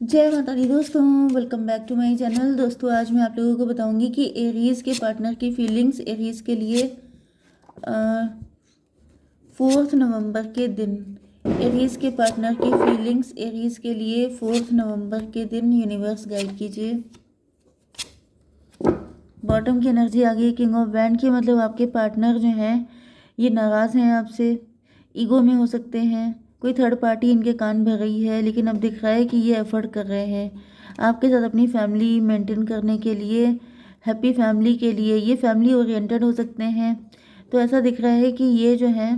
जय माता दी दोस्तों, welcome back to my channel. दोस्तों आज मैं आप लोगों को बताऊंगी कि एरीज के पार्टनर की फीलिंग्स एरीज के लिए 4 नवंबर के दिन। एरीज के पार्टनर की फीलिंग्स एरीज के लिए 4 नवंबर के दिन यूनिवर्स गाइड कीजिए। बॉटम की एनर्जी आ गई किंग ऑफ वैंड की, मतलब आपके पार्टनर जो हैं ये नाराज़ हैं आपसे, ईगो में हो सकते हैं, कोई थर्ड पार्टी इनके कान भर रही है, लेकिन अब दिख रहा है कि ये एफर्ट कर रहे हैं आपके साथ अपनी फैमिली मेंटेन करने के लिए, हैप्पी फैमिली के लिए। ये फैमिली ओरिएंटेड हो सकते हैं, तो ऐसा दिख रहा है कि ये जो है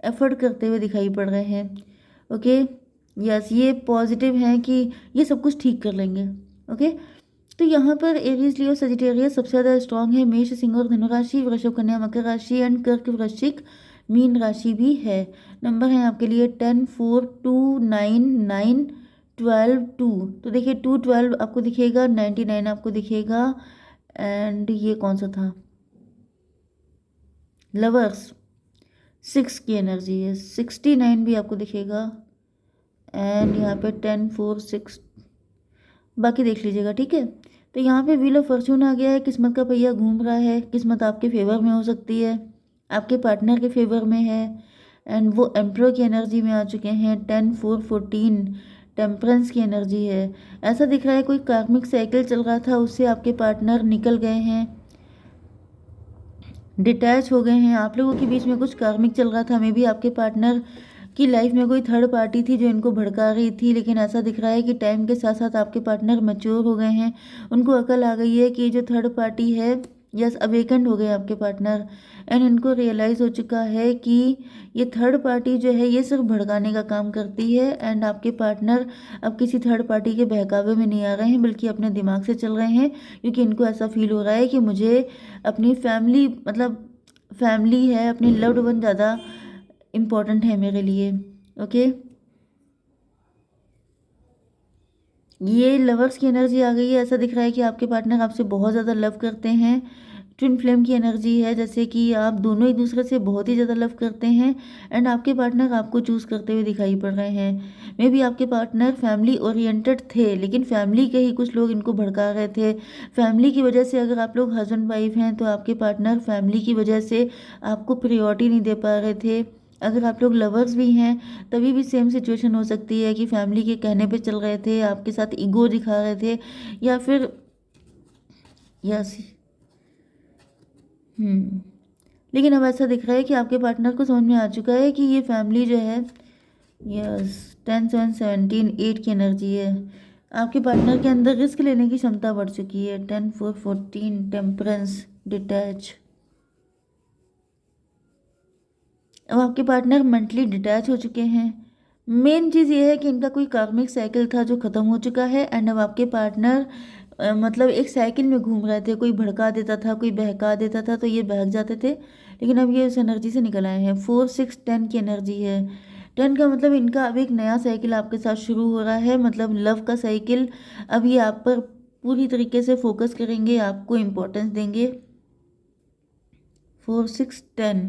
एफर्ट करते हुए दिखाई पड़ रहे हैं। ओके, यस, ये पॉजिटिव हैं कि ये सब कुछ ठीक कर लेंगे। ओके, तो यहाँ पर एरीज लियो सजिटेरियस सबसे ज़्यादा स्ट्रांग है। मेष सिंह और धनु राशि, वृषभ कन्या मकर राशि एंड कर्क वृश्चिक मीन राशि भी है। नंबर है आपके लिए 10 4 2 9 9 12 2। तो देखिए 2 12 आपको दिखेगा, 99 आपको दिखेगा, एंड ये कौन सा था, लवर्स 6 की एनर्जी है, 69 भी आपको दिखेगा, एंड यहाँ पे 10 4 6 बाकी देख लीजिएगा, ठीक है। तो यहाँ पे व्हील ऑफ फॉर्च्यून आ गया है, किस्मत का पहिया घूम रहा है, किस्मत आपके फेवर में हो सकती है, आपके पार्टनर के फेवर में है, एंड वो एम्प्रो की एनर्जी में आ चुके हैं। 10 4 14 टेम्परेंस की एनर्जी है। ऐसा दिख रहा है कोई कार्मिक साइकिल चल रहा था, उससे आपके पार्टनर निकल गए हैं, डिटैच हो गए हैं। आप लोगों के बीच में कुछ कार्मिक चल रहा था, मे भी आपके पार्टनर की लाइफ में कोई थर्ड पार्टी थी जो इनको भड़का रही थी, लेकिन ऐसा दिख रहा है कि टाइम के साथ साथ आपके पार्टनर मैच्योर हो गए हैं, उनको अकल आ गई है कि जो थर्ड पार्टी है, यस, अवेकेंड हो गए आपके पार्टनर, एंड इनको रियलाइज़ हो चुका है कि ये थर्ड पार्टी जो है ये सिर्फ भड़काने का काम करती है, एंड आपके पार्टनर अब किसी थर्ड पार्टी के बहकावे में नहीं आ रहे हैं, बल्कि अपने दिमाग से चल रहे हैं, क्योंकि इनको ऐसा फील हो रहा है कि मुझे अपनी फैमिली, मतलब फैमिली है, अपनी लव्ड वन ज़्यादा इम्पोर्टेंट है मेरे लिए। ओके, ये लवर्स की एनर्जी आ गई है। ऐसा दिख रहा है कि आपके पार्टनर आपसे बहुत ज़्यादा लव करते हैं। ट्विन फ्लेम की एनर्जी है, जैसे कि आप दोनों एक दूसरे से बहुत ही ज़्यादा लव करते हैं, एंड आपके पार्टनर आपको चूज़ करते हुए दिखाई पड़ रहे हैं। मे बी आपके पार्टनर फैमिली ओरिएंटेड थे, लेकिन फैमिली के ही कुछ लोग इनको भड़का रहे थे। फैमिली की वजह से, अगर आप लोग हस्बैंड वाइफ हैं, तो आपके पार्टनर फैमिली की वजह से आपको प्रायोरिटी नहीं दे पा रहे थे। अगर आप लोग लवर्स भी हैं, तभी भी सेम सिचुएशन हो सकती है कि फैमिली के कहने पे चल रहे थे, आपके साथ ईगो दिखा रहे थे, या फिर यस, लेकिन अब ऐसा दिख रहा है कि आपके पार्टनर को समझ में आ चुका है कि ये फैमिली जो है, यस, 10 7 17 8 की एनर्जी है। आपके पार्टनर के अंदर रिस्क लेने की क्षमता बढ़ चुकी है। 10 4 14 टेम्परेंस डिटैच। अब आपके पार्टनर मेंटली डिटैच हो चुके हैं। मेन चीज़ ये है कि इनका कोई कार्मिक साइकिल था जो ख़त्म हो चुका है, एंड अब आपके पार्टनर मतलब एक साइकिल में घूम रहे थे, कोई भड़का देता था, कोई बहका देता था, तो ये बहक जाते थे, लेकिन अब ये उस एनर्जी से निकल आए हैं। 4 6 10 की एनर्जी है। 10 का मतलब इनका अब एक नया साइकिल आपके साथ शुरू हो रहा है, मतलब लव का साइकिल। अब ये आप पर पूरी तरीके से फोकस करेंगे, आपको इम्पोर्टेंस देंगे। 4 6 10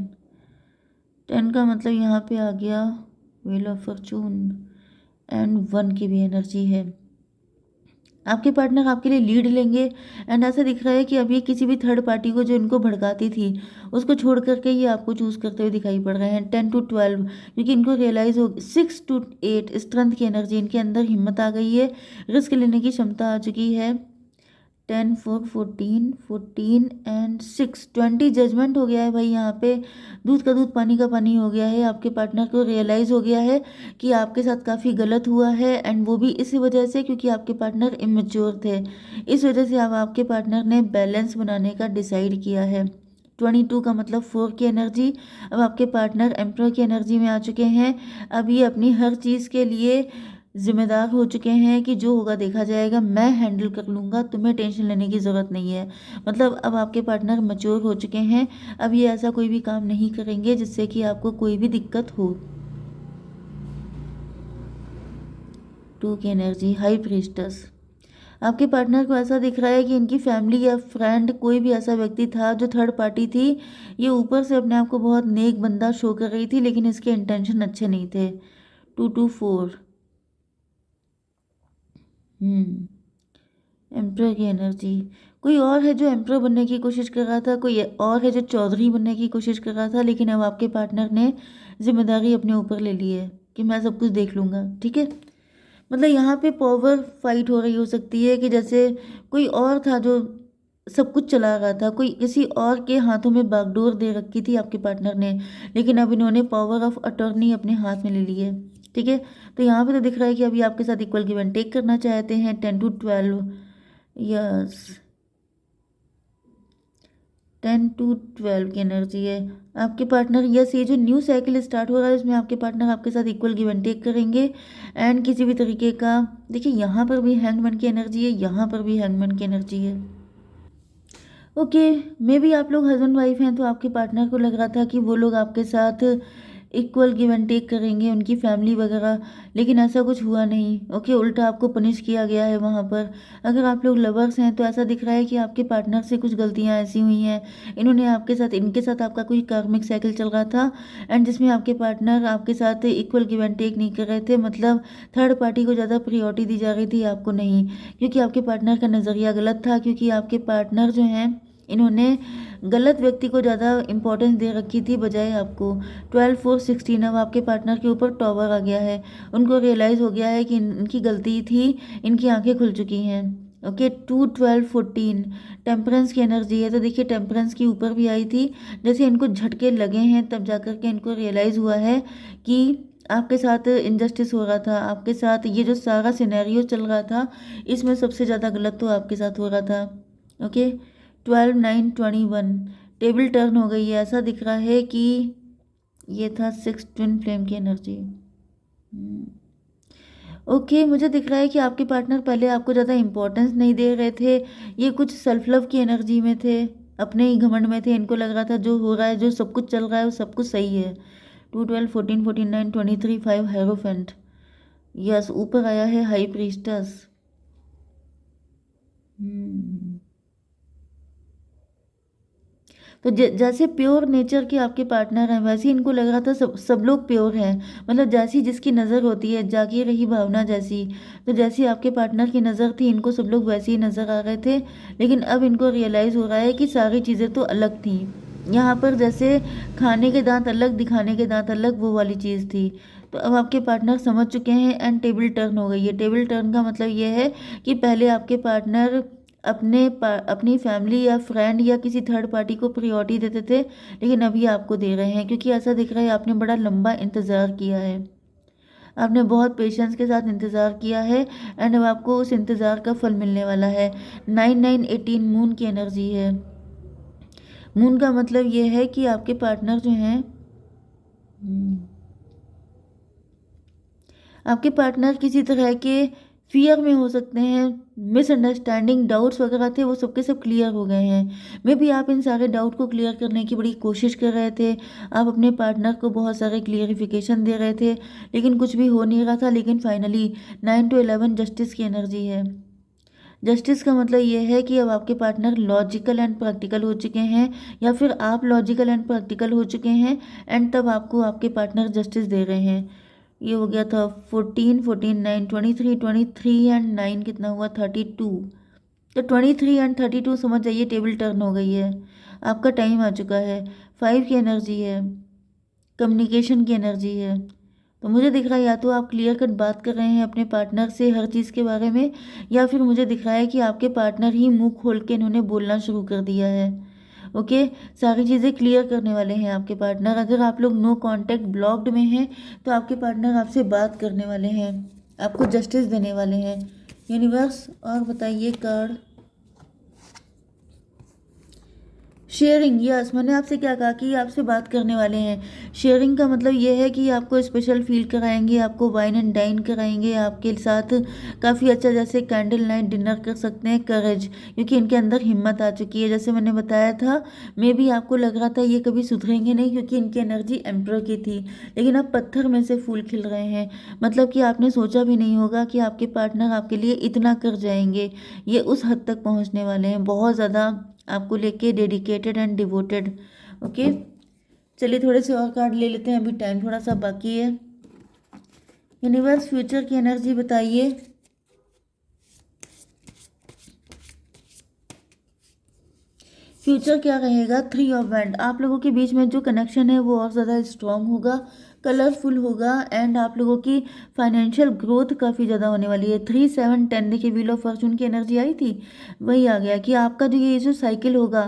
10 का मतलब यहाँ पे आ गया व्हील ऑफ फॉर्चून, एंड 1 की भी एनर्जी है। आपके पार्टनर आपके लिए लीड लेंगे, एंड ऐसा दिख रहा है कि अभी किसी भी थर्ड पार्टी को जो इनको भड़काती थी उसको छोड़ करके ये आपको चूज़ करते हुए दिखाई पड़ रहे हैं। 10 to 12, क्योंकि इनको रियलाइज़ हो। 6 to 8 स्ट्रेंथ की एनर्जी, इनके अंदर हिम्मत आ गई है, रिस्क लेने की क्षमता आ चुकी है। 10 4 14 14 एंड 6 20 जजमेंट हो गया है भाई। यहाँ पे दूध का दूध पानी का पानी हो गया है। आपके पार्टनर को रियलाइज़ हो गया है कि आपके साथ काफ़ी गलत हुआ है, एंड वो भी इसी वजह से क्योंकि आपके पार्टनर इमेच्योर थे। इस वजह से अब आपके पार्टनर ने बैलेंस बनाने का डिसाइड किया है। 22 का मतलब 4 की एनर्जी। अब आपके पार्टनर एम्प्रर की एनर्जी में आ चुके हैं। अब ये अपनी हर चीज़ के लिए जिम्मेदार हो चुके हैं कि जो होगा देखा जाएगा, मैं हैंडल कर लूँगा, तुम्हें टेंशन लेने की ज़रूरत नहीं है। मतलब अब आपके पार्टनर मैच्योर हो चुके हैं। अब ये ऐसा कोई भी काम नहीं करेंगे जिससे कि आपको कोई भी दिक्कत हो। 2 की एनर्जी हाई प्रीस्टस। आपके पार्टनर को ऐसा दिख रहा है कि इनकी फैमिली या फ्रेंड कोई भी ऐसा व्यक्ति था जो थर्ड पार्टी थी। ये ऊपर से अपने आप को बहुत नेक बंदा शो कर रही थी, लेकिन इसके इंटेंशन अच्छे नहीं थे। 2 to 4, एम्प्रर की एनर्जी, कोई और है जो एम्प्रर बनने की कोशिश कर रहा था, कोई और है जो चौधरी बनने की कोशिश कर रहा था, लेकिन अब आपके पार्टनर ने जिम्मेदारी अपने ऊपर ले ली है कि मैं सब कुछ देख लूँगा, ठीक है। मतलब यहाँ पे पावर फाइट हो रही हो सकती है कि जैसे कोई और था जो सब कुछ चला रहा था, कोई किसी और के हाथों में बागडोर दे रखी थी आपके पार्टनर ने, लेकिन अब इन्होंने पावर ऑफ अटॉर्नी अपने हाथ में ले ली है, ठीक है। तो यहाँ पे तो दिख रहा है कि अभी आपके साथ इक्वल गिव एंड टेक करना चाहते हैं। 10 to 12, यस, 10 to 12 की एनर्जी है आपके पार्टनर। यस, ये जो न्यू साइकिल स्टार्ट हो रहा है इसमें आपके पार्टनर आपके साथ इक्वल गिव एंड टेक करेंगे। एंड किसी भी तरीके का, देखिए यहाँ पर भी हैंगमैन की एनर्जी है, यहाँ पर भी हैंगमैन की एनर्जी है। ओके, मे बी आप लोग हस्बैंड वाइफ हैं तो आपके पार्टनर को लग रहा था कि वो लोग आपके साथ इक्वल गिव एंड टेक करेंगे, उनकी फैमिली वगैरह, लेकिन ऐसा कुछ हुआ नहीं। ओके, उल्टा आपको पनिश किया गया है वहाँ पर। अगर आप लोग लवर्स हैं तो ऐसा दिख रहा है कि आपके पार्टनर से कुछ गलतियाँ ऐसी हुई हैं, इन्होंने आपके साथ, इनके साथ आपका कोई कार्मिक साइकिल चल रहा था एंड जिसमें आपके पार्टनर आपके साथ इक्वल गिव एंड टेक नहीं कर रहे थे, मतलब थर्ड पार्टी को ज़्यादा प्रियोरिटी दी जा रही थी, आपको नहीं, क्योंकि आपके पार्टनर का नज़रिया गलत था, क्योंकि आपके पार्टनर जो हैं इन्होंने गलत व्यक्ति को ज़्यादा इंपॉर्टेंस दे रखी थी बजाय आपको। 12 4 16, अब आपके पार्टनर के ऊपर टॉवर आ गया है, उनको रियलाइज़ हो गया है कि इनकी गलती थी, इनकी आंखें खुल चुकी हैं। ओके, 2 12 14 टेम्परेंस की एनर्जी है। तो देखिए टेम्परेंस की ऊपर भी आई थी, जैसे इनको झटके लगे हैं तब जाकर के इनको रियलाइज़ हुआ है कि आपके साथ इनजस्टिस हो रहा था, आपके साथ ये जो सारा सिनेरियो चल रहा था इसमें सबसे ज़्यादा गलत तो आपके साथ हो रहा था। ओके, 12 9 21 टेबल टर्न हो गई है, ऐसा दिख रहा है कि ये था 6 ट्विन फ्लेम की एनर्जी। ओके, मुझे दिख रहा है कि आपके पार्टनर पहले आपको ज़्यादा इंपॉर्टेंस नहीं दे रहे थे, ये कुछ सेल्फ लव की एनर्जी में थे, अपने ही घमंड में थे, इनको लग रहा था जो हो रहा है, जो सब कुछ चल रहा है वो सब कुछ सही है। 2 12 14 14 9 23 5 हेरोफेंट, यस, ऊपर आया है हाई प्रीस्टस। तो जैसे प्योर नेचर के आपके पार्टनर हैं वैसे इनको लग रहा था सब लोग प्योर हैं, मतलब जैसी जिसकी नज़र होती है, जागी रही भावना जैसी, तो जैसी आपके पार्टनर की नज़र थी इनको सब लोग वैसे ही नज़र आ रहे थे, लेकिन अब इनको रियलाइज़ हो रहा है कि सारी चीज़ें तो अलग थी। यहाँ पर जैसे खाने के दांत अलग, दिखाने के दांत अलग, वो वाली चीज़ थी। तो अब आपके पार्टनर समझ चुके हैं एंड टेबल टर्न हो गई है। टेबल टर्न का मतलब ये है कि पहले आपके पार्टनर अपनी फैमिली या फ्रेंड या किसी थर्ड पार्टी को प्रायोरिटी देते थे, लेकिन अभी आपको दे रहे हैं, क्योंकि ऐसा दिख रहा है आपने बड़ा लंबा इंतज़ार किया है, आपने बहुत पेशेंस के साथ इंतज़ार किया है एंड अब आपको उस इंतज़ार का फल मिलने वाला है। 9 9 18 मून की एनर्जी है। मून का मतलब ये है कि आपके पार्टनर जो हैं, आपके पार्टनर किसी तरह के फियर में हो सकते हैं, मिसअंडरस्टैंडिंग, डाउट्स वगैरह थे, वो सबके सब क्लियर हो गए हैं। मे बी आप इन सारे डाउट को क्लियर करने की बड़ी कोशिश कर रहे थे, आप अपने पार्टनर को बहुत सारे क्लियरिफिकेशन दे रहे थे, लेकिन कुछ भी हो नहीं रहा था। लेकिन फाइनली 9 to 11 जस्टिस की एनर्जी है। जस्टिस का मतलब ये है कि अब आपके पार्टनर लॉजिकल एंड प्रैक्टिकल हो चुके हैं, या फिर आप लॉजिकल एंड प्रैक्टिकल हो चुके हैं एंड तब आपको आपके पार्टनर जस्टिस दे रहे हैं। ये हो गया था 14 14 9 23 23 एंड 9 कितना हुआ 32। तो 23 एंड 32 समझ जाइए टेबल टर्न हो गई है, आपका टाइम आ चुका है। 5 की एनर्जी है, कम्युनिकेशन की एनर्जी है। तो मुझे दिख रहा है या तो आप क्लियर कट बात कर रहे हैं अपने पार्टनर से हर चीज़ के बारे में, या फिर मुझे दिख रहा है कि आपके पार्टनर ही मुंह खोल के इन्होंने बोलना शुरू कर दिया है। ओके, सारी चीज़ें क्लियर करने वाले हैं आपके पार्टनर। अगर आप लोग नो कांटेक्ट ब्लॉक्ड में हैं तो आपके पार्टनर आपसे बात करने वाले हैं, आपको जस्टिस देने वाले हैं। यूनिवर्स और बताइए कार्ड। शेयरिंग, यस, मैंने आपसे क्या कहा कि आपसे बात करने वाले हैं। शेयरिंग का मतलब ये है कि आपको स्पेशल फील कराएंगे, आपको वाइन एंड डाइन कराएंगे, आपके साथ काफ़ी अच्छा, जैसे कैंडल नाइट डिनर कर सकते हैं। करेज, क्योंकि इनके अंदर हिम्मत आ चुकी है, जैसे मैंने बताया था। मे भी आपको लग रहा था ये कभी सुधरेंगे नहीं, क्योंकि इनकी एनर्जी एम्प्रर की थी, लेकिन अब पत्थर में से फूल खिल रहे हैं। मतलब कि आपने सोचा भी नहीं होगा कि आपके पार्टनर आपके लिए इतना कर जाएंगे, ये उस हद तक पहुँचने वाले हैं, बहुत ज़्यादा आपको लेके डेडिकेटेड एंड डिवोटेड। ओके, चलिए थोड़े से और कार्ड ले लेते हैं, अभी टाइम थोड़ा सा बाकी है। यूनिवर्स फ्यूचर की एनर्जी बताइए। फ्यूचर क्या रहेगा, 3 ऑफ वैंड, आप लोगों के बीच में जो कनेक्शन है वो और ज़्यादा स्ट्रांग होगा, कलरफुल होगा, एंड आप लोगों की फाइनेंशियल ग्रोथ काफ़ी ज़्यादा होने वाली है। 3 7 10 देखिए, व्हील ऑफ फॉर्चून की एनर्जी आई थी, वही आ गया कि आपका जो ये जो साइकिल होगा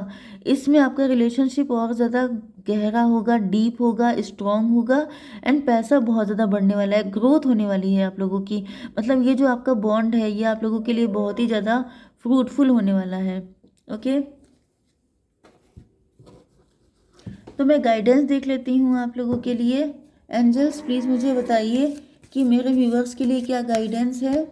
इसमें आपका रिलेशनशिप और ज़्यादा गहरा होगा, डीप होगा, स्ट्रांग होगा, एंड पैसा बहुत ज़्यादा बढ़ने वाला है, ग्रोथ होने वाली है आप लोगों की। मतलब ये जो आपका बॉन्ड है ये आप लोगों के लिए बहुत ही ज़्यादा फ्रूटफुल होने वाला है। ओके, तो मैं गाइडेंस देख लेती हूँ आप लोगों के लिए। एंजल्स प्लीज़ मुझे बताइए कि मेरे व्यूवर्स के लिए क्या गाइडेंस है।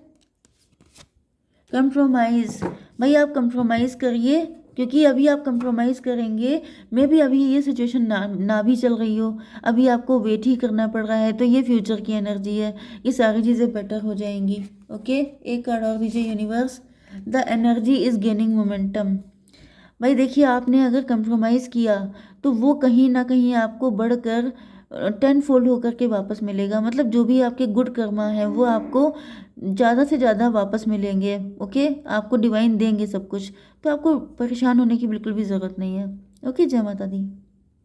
कंप्रोमाइज़, भाई आप कंप्रोमाइज़ करिए, क्योंकि अभी आप कंप्रोमाइज़ करेंगे, मे भी अभी ये सिचुएशन ना भी चल रही हो, अभी आपको वेट ही करना पड़ रहा है, तो ये फ्यूचर की एनर्जी है, ये सारी चीज़ें बेटर हो जाएंगी। ओके, एक कार्ड और दीजिए universe. The energy is gaining momentum. भाई देखिए, आपने अगर कंप्रोमाइज़ किया तो वो कहीं ना कहीं आपको बढ़कर 10 फोल्ड होकर के वापस मिलेगा। मतलब जो भी आपके गुड कर्मा है वो आपको ज़्यादा से ज़्यादा वापस मिलेंगे। ओके, आपको डिवाइन देंगे सब कुछ, तो आपको परेशान होने की बिल्कुल भी ज़रूरत नहीं है। ओके, जय माता दी।